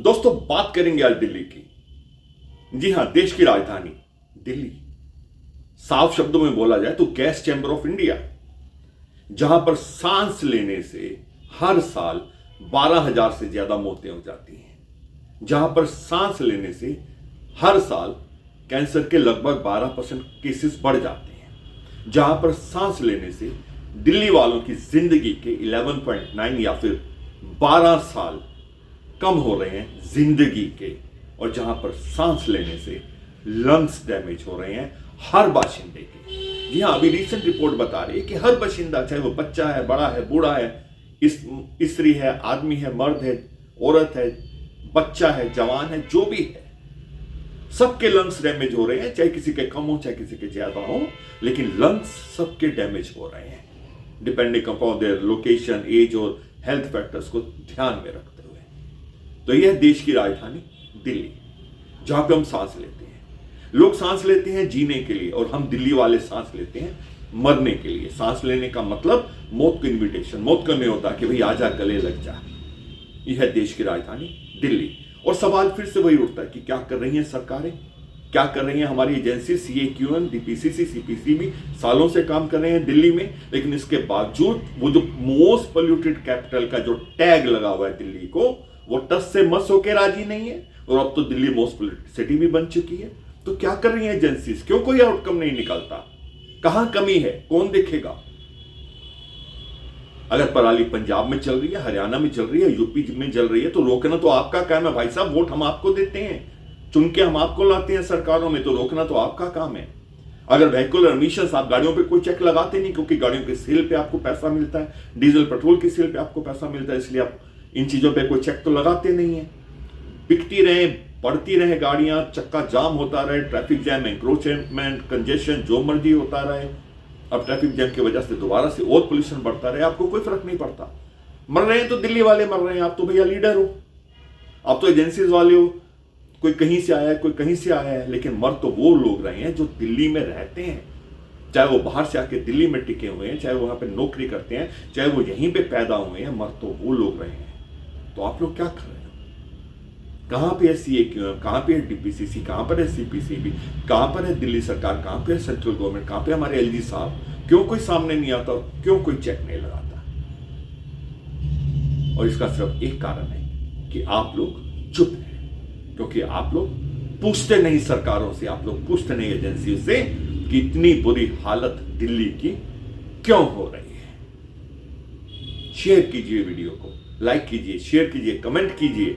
दोस्तों, बात करेंगे आज दिल्ली की। जी हां, देश की राजधानी दिल्ली। साफ शब्दों में बोला जाए तो गैस चैंबर ऑफ इंडिया, जहां पर सांस लेने से हर साल 12,000 से ज्यादा मौतें हो जाती हैं, जहां पर सांस लेने से हर साल कैंसर के लगभग 12% केसेस बढ़ जाते हैं, जहां पर सांस लेने से दिल्ली वालों की जिंदगी के 11.9 या फिर 12 साल कम हो रहे हैं जिंदगी के, और जहां पर सांस लेने से लंग्स डैमेज हो रहे हैं हर बाशिंदे के। जी हां, अभी रीसेंट रिपोर्ट बता रही है कि हर बाशिंदा, चाहे वो बच्चा है, बड़ा है, बूढ़ा है, स्त्री है, आदमी है, मर्द है, औरत है, बच्चा है, जवान है, जो भी है, सबके लंग्स डैमेज हो रहे हैं। चाहे किसी के कम हो, चाहे किसी के ज्यादा हो, लेकिन लंग्स सबके डैमेज हो रहे हैं, depending upon their location, age और हेल्थ फैक्टर्स को ध्यान में रखते हुए। तो यह देश की राजधानी दिल्ली, जहां पे हम सांस लेते हैं। लोग सांस लेते हैं जीने के लिए, और हम दिल्ली वाले सांस लेते हैं मरने के लिए। सांस लेने का मतलब मौत को इन्विटेशन, मौत का नहीं होता कि भाई आजा, गले लग जा। यह है देश की राजधानी दिल्ली। और सवाल फिर से वही उठता है कि क्या कर रही हैं सरकारें, क्या कर रही हैं हमारी एजेंसी, CAQM, DPCC, CPC भी सालों से काम कर रहे हैं दिल्ली में, लेकिन इसके बावजूद वो जो मोस्ट पोल्यूटेड कैपिटल का जो टैग लगा हुआ है दिल्ली को, वो टस से मस होकर राजी नहीं है। और अब तो दिल्ली मोस्ट पोल्यूटेड सिटी भी बन चुकी है। तो क्या कर रही है एजेंसीज, क्यों कोई आउटकम नहीं निकलता, कहां कमी है, कौन देखेगा? अगर पराली पंजाब में चल रही है, हरियाणा में चल रही है, यूपी में चल रही है, तो रोकना तो आपका काम है भाई साहब। वोट हम आपको देते हैं, चुन के हम आपको लाते हैं सरकारों में, तो रोकना तो आपका काम है। अगर व्हीकल एमिशंस, आप गाड़ियों पे कोई चेक लगाते नहीं, क्योंकि गाड़ियों के सेल पे आपको पैसा मिलता है, डीजल पेट्रोल की सेल पे आपको पैसा मिलता है, इसलिए आप इन चीजों पे कोई चेक तो लगाते नहीं है। बिकती रहे, बढ़ती रहे गाड़ियां, चक्का जाम होता रहे, ट्रैफिक जैम, एंक्रोचमेंट, कंजेशन, जो मर्जी होता रहे। अब ट्रैफिक जैम की वजह से दोबारा से और पोल्यूशन बढ़ता रहे, आपको कोई फर्क नहीं पड़ता। मर रहे हैं तो दिल्ली वाले मर रहे हैं, आप तो भैया लीडर हो, आप तो एजेंसीज वाले हो। कोई कहीं से आया है, कोई कहीं से आया है, लेकिन मर तो वो लोग रहे हैं जो दिल्ली में रहते हैं। चाहे वो बाहर से आके दिल्ली में टिके हुए हैं, चाहे वो वहां पे नौकरी करते हैं, चाहे वो यहीं पे पैदा हुए हैं, मर तो वो लोग रहे हैं। तो आप लोग क्या कर रहे हैं? कहां पे है CAQM, कहां पे है DPCC, कहां पर है CPCB, कहां पर है दिल्ली सरकार, कहां पे है सेंट्रल गवर्नमेंट, कहां पे हमारे LG साहब? क्यों कोई सामने नहीं आता, क्यों कोई चेक नहीं लगाता? और इसका सिर्फ एक कारण है कि आप लोग चुप हैं, क्योंकि आप लोग पूछते नहीं सरकारों से, आप लोग पूछते नहीं एजेंसियों से कि इतनी बुरी हालत दिल्ली की क्यों हो रही है। शेयर कीजिए वीडियो को, लाइक कीजिए, शेयर कीजिए, कमेंट कीजिए,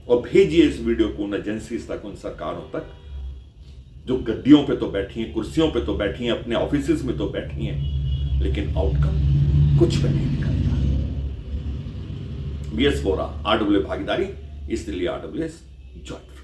और भेजिए इस वीडियो को उन एजेंसीज तक, उन सरकारों तक जो गद्दियों पे तो बैठी हैं, कुर्सियों पे तो बैठी हैं, अपने ऑफिसेज में तो बैठी हैं, लेकिन आउटकम कुछ भी नहीं निकलता। BS वोरा, RWA भागीदारी, इसलिए RWS जॉइंट।